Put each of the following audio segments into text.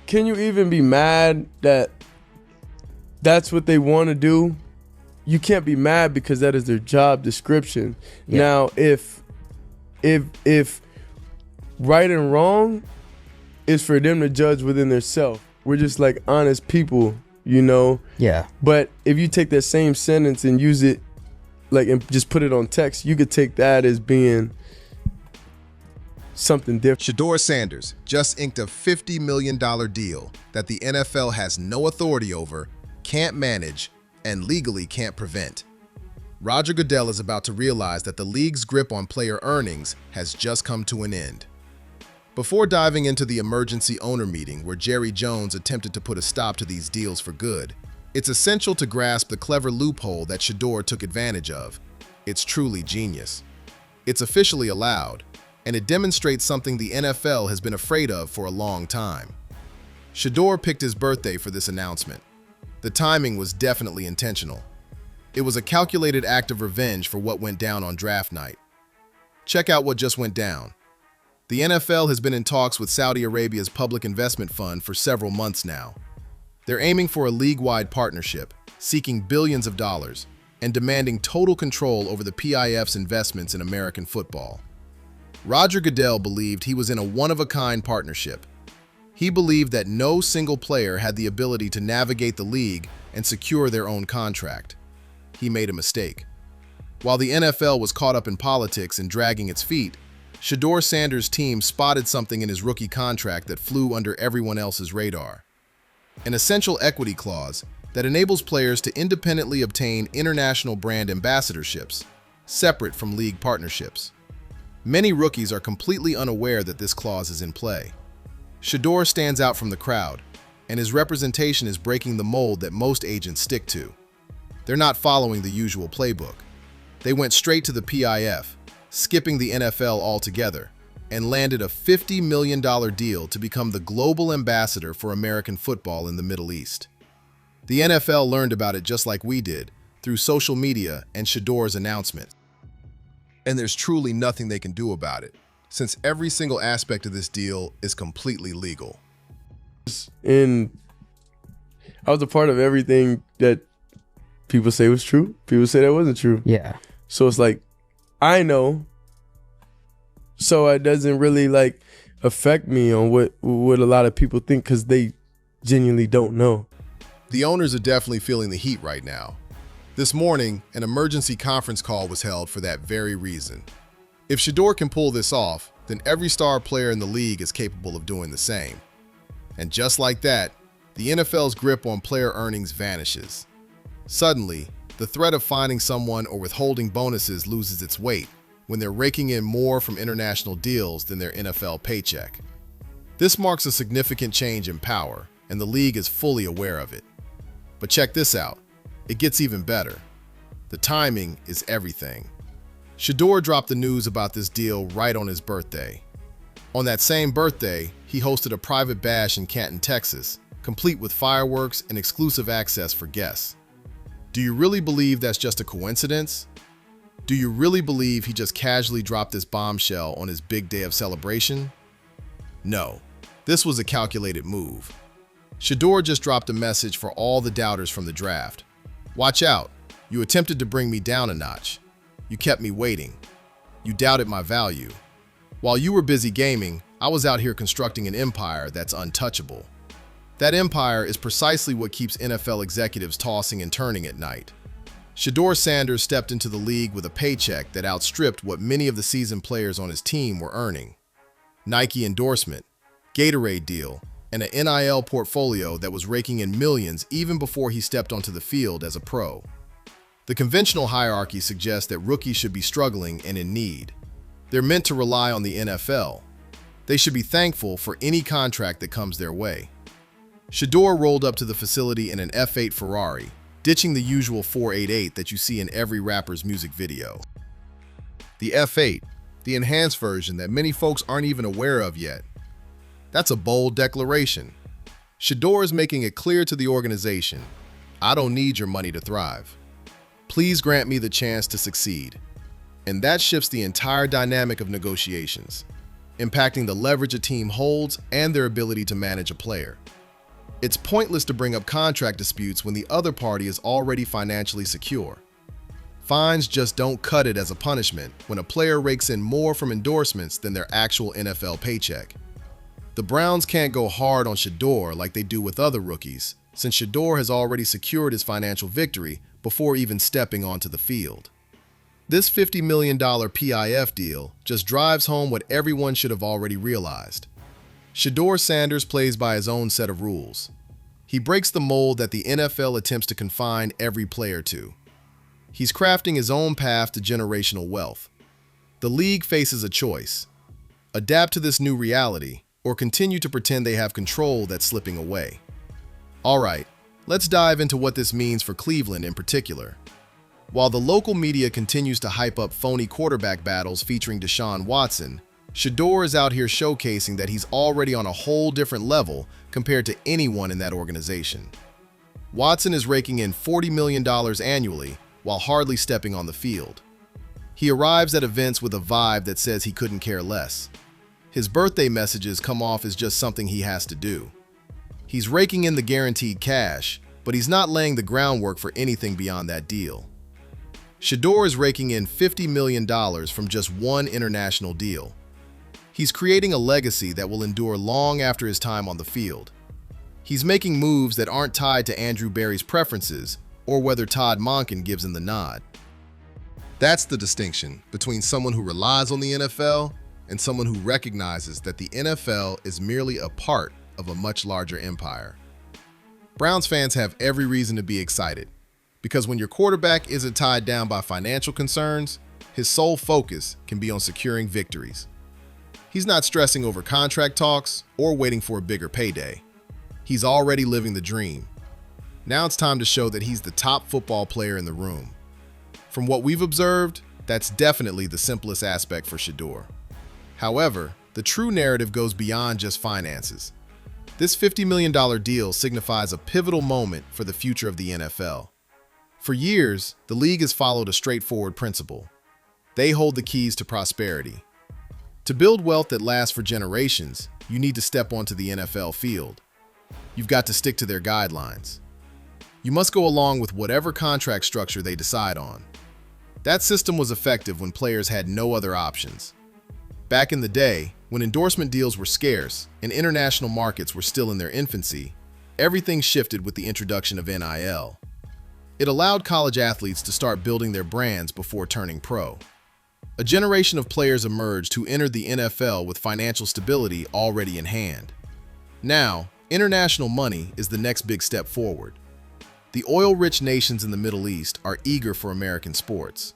can you even be mad that that's what they want to do? You can't be mad because that is their job description. Yeah. Now, if right and wrong is for them to judge within themselves, we're just like honest people, you know? Yeah. But if you take that same sentence and use it, like, and just put it on text, you could take that as being something different. Shedeur Sanders just inked a $50 million deal that the NFL has no authority over, can't manage, and legally can't prevent. Roger Goodell is about to realize that the league's grip on player earnings has just come to an end. Before diving into the emergency owner meeting where Jerry Jones attempted to put a stop to these deals for good, it's essential to grasp the clever loophole that Shedeur took advantage of. It's truly genius. It's officially allowed, and it demonstrates something the NFL has been afraid of for a long time. Shedeur picked his birthday for this announcement. The timing was definitely intentional. It was a calculated act of revenge for what went down on draft night. Check out what just went down. The NFL has been in talks with Saudi Arabia's public investment fund for several months now. They're aiming for a league-wide partnership, seeking billions of dollars, and demanding total control over the PIF's investments in American football. Roger Goodell believed he was in a one-of-a-kind partnership. He believed that no single player had the ability to navigate the league and secure their own contract. He made a mistake. While the NFL was caught up in politics and dragging its feet, Shedeur Sanders' team spotted something in his rookie contract that flew under everyone else's radar. An essential equity clause that enables players to independently obtain international brand ambassadorships, separate from league partnerships. Many rookies are completely unaware that this clause is in play. Shedeur stands out from the crowd, and his representation is breaking the mold that most agents stick to. They're not following the usual playbook. They went straight to the PIF, skipping the NFL altogether, and landed a $50 million deal to become the global ambassador for American football in the Middle East. The NFL learned about it just like we did, through social media and Shedeur's announcement. And there's truly nothing they can do about it, since every single aspect of this deal is completely legal. And I was a part of everything that people say was true. People say that wasn't true. Yeah. So it's like, I know, so it doesn't really like affect me on what a lot of people think because they genuinely don't know. The owners are definitely feeling the heat right now. This morning, an emergency conference call was held for that very reason. If Shedeur can pull this off, then every star player in the league is capable of doing the same. And just like that, the NFL's grip on player earnings vanishes. Suddenly, the threat of finding someone or withholding bonuses loses its weight when they're raking in more from international deals than their NFL paycheck. This marks a significant change in power, and the league is fully aware of it. But check this out. It gets even better. The timing is everything. Shedeur dropped the news about this deal right on his birthday. On that same birthday, he hosted a private bash in Canton, Texas, complete with fireworks and exclusive access for guests. Do you really believe that's just a coincidence? Do you really believe he just casually dropped this bombshell on his big day of celebration? No, this was a calculated move. Shedeur just dropped a message for all the doubters from the draft. Watch out, you attempted to bring me down a notch. You kept me waiting. You doubted my value. While you were busy gaming, I was out here constructing an empire that's untouchable. That empire is precisely what keeps NFL executives tossing and turning at night. Shedeur Sanders stepped into the league with a paycheck that outstripped what many of the seasoned players on his team were earning. Nike endorsement, Gatorade deal, and an NIL portfolio that was raking in millions even before he stepped onto the field as a pro. The conventional hierarchy suggests that rookies should be struggling and in need. They're meant to rely on the NFL. They should be thankful for any contract that comes their way. Shedeur rolled up to the facility in an F8 Ferrari, ditching the usual 488 that you see in every rapper's music video. The F8, the enhanced version that many folks aren't even aware of yet. That's a bold declaration. Shedeur is making it clear to the organization, I don't need your money to thrive. Please grant me the chance to succeed. And that shifts the entire dynamic of negotiations. impacting the leverage a team holds and their ability to manage a player. It's pointless to bring up contract disputes when the other party is already financially secure. Fines just don't cut it as a punishment when a player rakes in more from endorsements than their actual NFL paycheck. The Browns can't go hard on Shedeur like they do with other rookies, since Shador has already secured his financial victory before even stepping onto the field. This $50 million PIF deal just drives home what everyone should have already realized. Shedeur Sanders plays by his own set of rules. He breaks the mold that the NFL attempts to confine every player to. He's crafting his own path to generational wealth. The league faces a choice: adapt to this new reality or continue to pretend they have control that's slipping away. All right, let's dive into what this means for Cleveland in particular. While the local media continues to hype up phony quarterback battles featuring Deshaun Watson, Shedeur is out here showcasing that he's already on a whole different level compared to anyone in that organization. Watson is raking in $40 million annually while hardly stepping on the field. He arrives at events with a vibe that says he couldn't care less. His birthday messages come off as just something he has to do. He's raking in the guaranteed cash, but he's not laying the groundwork for anything beyond that deal. Shedeur is raking in $50 million from just one international deal. He's creating a legacy that will endure long after his time on the field. He's making moves that aren't tied to Andrew Berry's preferences or whether Todd Monken gives him the nod. That's the distinction between someone who relies on the NFL and someone who recognizes that the NFL is merely a part of a much larger empire. Browns fans have every reason to be excited, because when your quarterback isn't tied down by financial concerns, his sole focus can be on securing victories. He's not stressing over contract talks or waiting for a bigger payday. He's already living the dream. Now it's time to show that he's the top football player in the room. From what we've observed, that's definitely the simplest aspect for Shedeur. However, the true narrative goes beyond just finances. This $50 million deal signifies a pivotal moment for the future of the NFL. For years, the league has followed a straightforward principle. They hold the keys to prosperity. To build wealth that lasts for generations, you need to step onto the NFL field. You've got to stick to their guidelines. You must go along with whatever contract structure they decide on. That system was effective when players had no other options. Back in the day, when endorsement deals were scarce and international markets were still in their infancy, everything shifted with the introduction of NIL. It allowed college athletes to start building their brands before turning pro. A generation of players emerged who entered the NFL with financial stability already in hand. Now, international money is the next big step forward. The oil-rich nations in the Middle East are eager for American sports.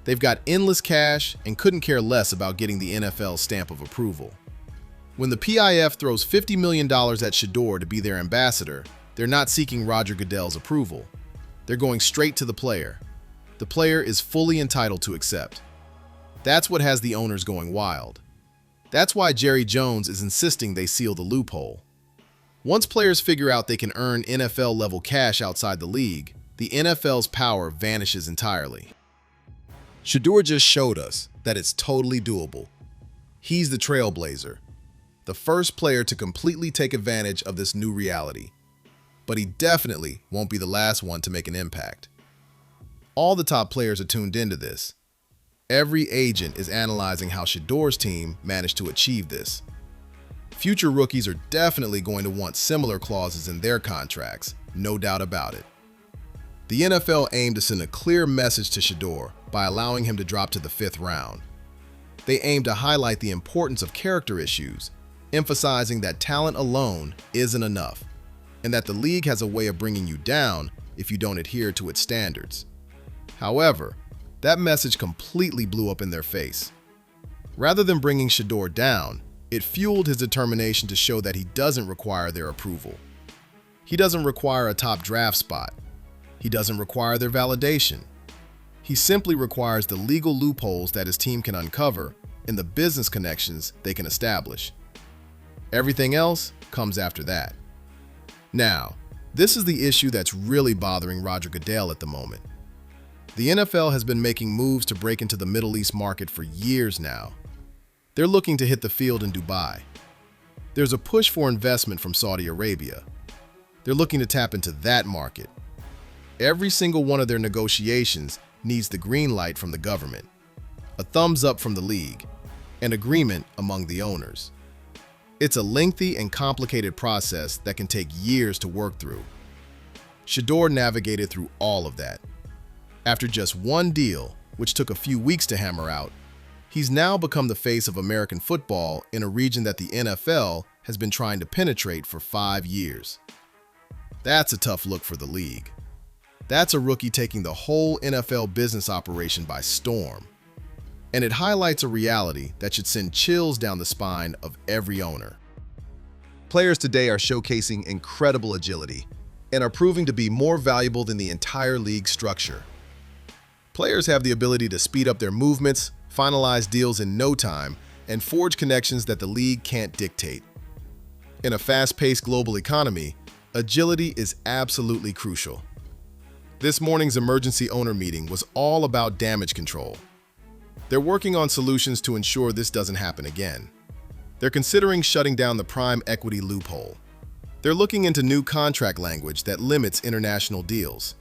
They've got endless cash and couldn't care less about getting the NFL's stamp of approval. When the PIF throws $50 million at Shedeur to be their ambassador, they're not seeking Roger Goodell's approval. They're going straight to the player. The player is fully entitled to accept. That's what has the owners going wild. That's why Jerry Jones is insisting they seal the loophole. Once players figure out they can earn NFL-level cash outside the league, the NFL's power vanishes entirely. Shedeur just showed us that it's totally doable. He's the trailblazer, the first player to completely take advantage of this new reality. But he definitely won't be the last one to make an impact. All the top players are tuned into this. Every agent is analyzing how Shedeur's team managed to achieve this. Future rookies are definitely going to want similar clauses in their contracts, no doubt about it. The NFL aimed to send a clear message to Shedeur by allowing him to drop to the 5th round. They aim to highlight the importance of character issues, emphasizing that talent alone isn't enough, and that the league has a way of bringing you down if you don't adhere to its standards. However, that message completely blew up in their face. Rather than bringing Shedeur down, it fueled his determination to show that he doesn't require their approval. He doesn't require a top draft spot. He doesn't require their validation. He simply requires the legal loopholes that his team can uncover and the business connections they can establish. Everything else comes after that. Now, this is the issue that's really bothering Roger Goodell at the moment. The NFL has been making moves to break into the Middle East market for years now. They're looking to hit the field in Dubai. There's a push for investment from Saudi Arabia. They're looking to tap into that market. Every single one of their negotiations needs the green light from the government, a thumbs up from the league, and agreement among the owners. It's a lengthy and complicated process that can take years to work through. Shedeur navigated through all of that. After just one deal, which took a few weeks to hammer out, he's now become the face of American football in a region that the NFL has been trying to penetrate for 5 years. That's a tough look for the league. That's a rookie taking the whole NFL business operation by storm. And it highlights a reality that should send chills down the spine of every owner. Players today are showcasing incredible agility and are proving to be more valuable than the entire league structure. Players have the ability to speed up their movements, finalize deals in no time, and forge connections that the league can't dictate. In a fast-paced global economy, agility is absolutely crucial. This morning's emergency owner meeting was all about damage control. They're working on solutions to ensure this doesn't happen again. They're considering shutting down the prime equity loophole. They're looking into new contract language that limits international deals.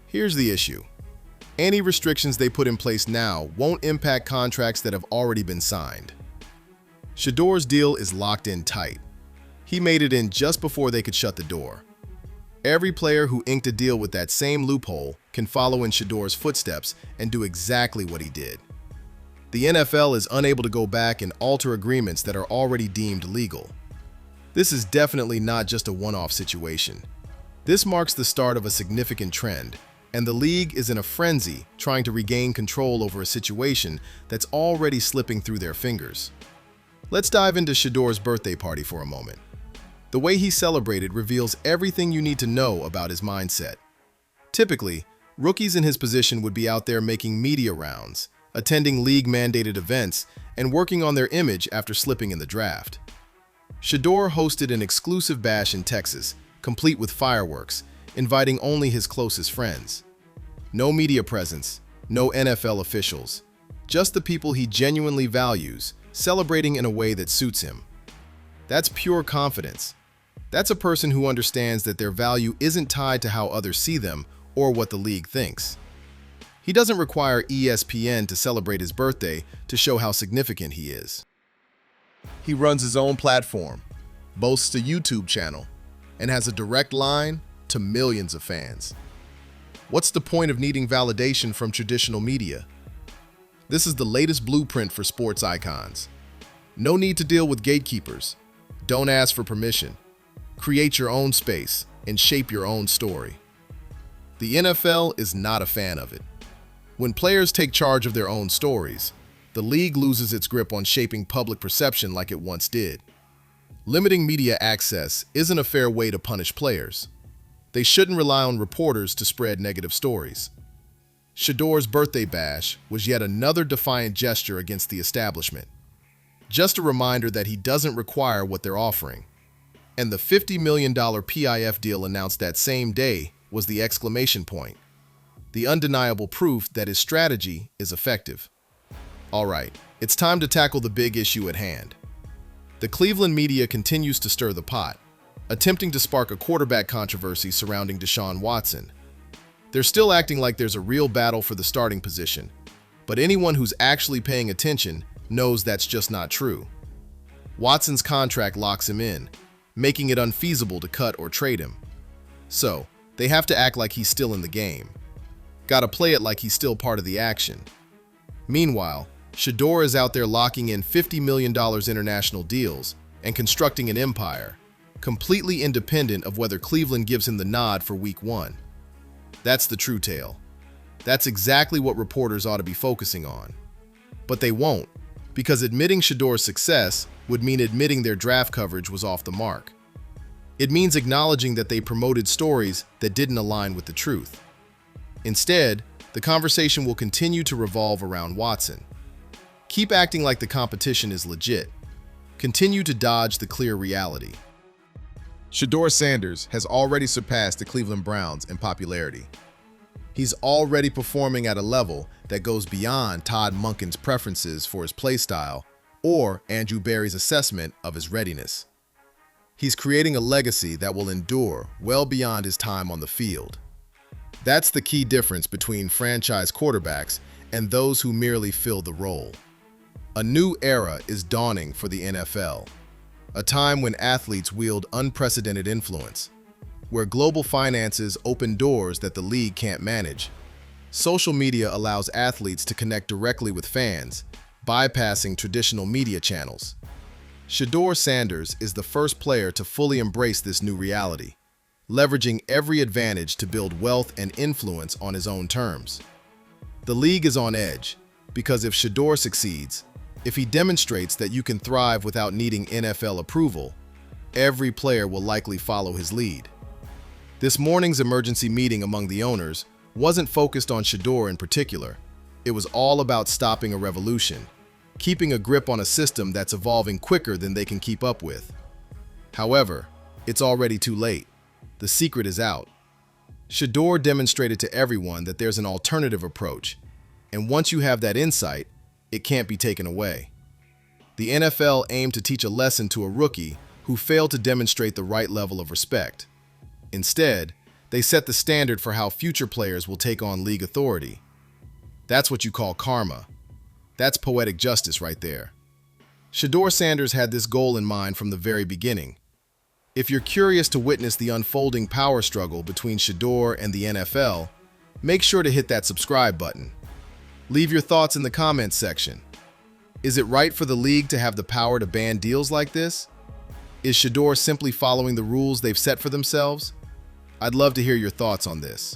Here's the issue. Any restrictions they put in place now won't impact contracts that have already been signed. Shedor's deal is locked in tight. He made it in just before they could shut the door. Every player who inked a deal with that same loophole can follow in Shedor's footsteps and do exactly what he did. The NFL is unable to go back and alter agreements that are already deemed legal. This is definitely not just a one-off situation. This marks the start of a significant trend, and the league is in a frenzy trying to regain control over a situation that's already slipping through their fingers. Let's dive into Shedor's birthday party for a moment. The way he celebrated reveals everything you need to know about his mindset. Typically, rookies in his position would be out there making media rounds, attending league-mandated events, and working on their image after slipping in the draft. Shedeur hosted an exclusive bash in Texas, complete with fireworks, inviting only his closest friends. No media presence, no NFL officials, just the people he genuinely values, celebrating in a way that suits him. That's pure confidence. That's a person who understands that their value isn't tied to how others see them or what the league thinks. He doesn't require ESPN to celebrate his birthday to show how significant he is. He runs his own platform, boasts a YouTube channel, and has a direct line to millions of fans. What's the point of needing validation from traditional media? This is the latest blueprint for sports icons. No need to deal with gatekeepers. Don't ask for permission. Create your own space and shape your own story. The NFL is not a fan of it. When players take charge of their own stories, the league loses its grip on shaping public perception like it once did. Limiting media access isn't a fair way to punish players. They shouldn't rely on reporters to spread negative stories. Shedeur's birthday bash was yet another defiant gesture against the establishment. Just a reminder that he doesn't require what they're offering. And the $50 million PIF deal announced that same day was the exclamation point. The undeniable proof that his strategy is effective. All right, it's time to tackle the big issue at hand. The Cleveland media continues to stir the pot, attempting to spark a quarterback controversy surrounding Deshaun Watson. They're still acting like there's a real battle for the starting position, but anyone who's actually paying attention knows that's just not true. Watson's contract locks him in, making it unfeasible to cut or trade him. So, they have to act like he's still in the game. Gotta play it like he's still part of the action. Meanwhile, Shedeur is out there locking in $50 million international deals and constructing an empire, completely independent of whether Cleveland gives him the nod for Week 1. That's the true tale. That's exactly what reporters ought to be focusing on. But they won't, because admitting Shedeur's success would mean admitting their draft coverage was off the mark. It means acknowledging that they promoted stories that didn't align with the truth. Instead, the conversation will continue to revolve around Watson. Keep acting like the competition is legit. Continue to dodge the clear reality. Shedeur Sanders has already surpassed the Cleveland Browns in popularity. He's already performing at a level that goes beyond Todd Monken's preferences for his play style or Andrew Berry's assessment of his readiness. He's creating a legacy that will endure well beyond his time on the field. That's the key difference between franchise quarterbacks and those who merely fill the role. A new era is dawning for the NFL, a time when athletes wield unprecedented influence, where global finances open doors that the league can't manage. Social media allows athletes to connect directly with fans, bypassing traditional media channels. Shedeur Sanders is the first player to fully embrace this new reality, leveraging every advantage to build wealth and influence on his own terms. The league is on edge, because if Shedeur succeeds, if he demonstrates that you can thrive without needing NFL approval, every player will likely follow his lead. This morning's emergency meeting among the owners wasn't focused on Shedeur in particular. It was all about stopping a revolution, keeping a grip on a system that's evolving quicker than they can keep up with. However, it's already too late. The secret is out. Shedeur demonstrated to everyone that there's an alternative approach, and once you have that insight, it can't be taken away. The NFL aimed to teach a lesson to a rookie who failed to demonstrate the right level of respect. Instead, they set the standard for how future players will take on league authority. That's what you call karma. That's poetic justice right there. Shedeur Sanders had this goal in mind from the very beginning. If you're curious to witness the unfolding power struggle between Shedeur and the NFL, make sure to hit that subscribe button. Leave your thoughts in the comments section. Is it right for the league to have the power to ban deals like this? Is Shedeur simply following the rules they've set for themselves? I'd love to hear your thoughts on this.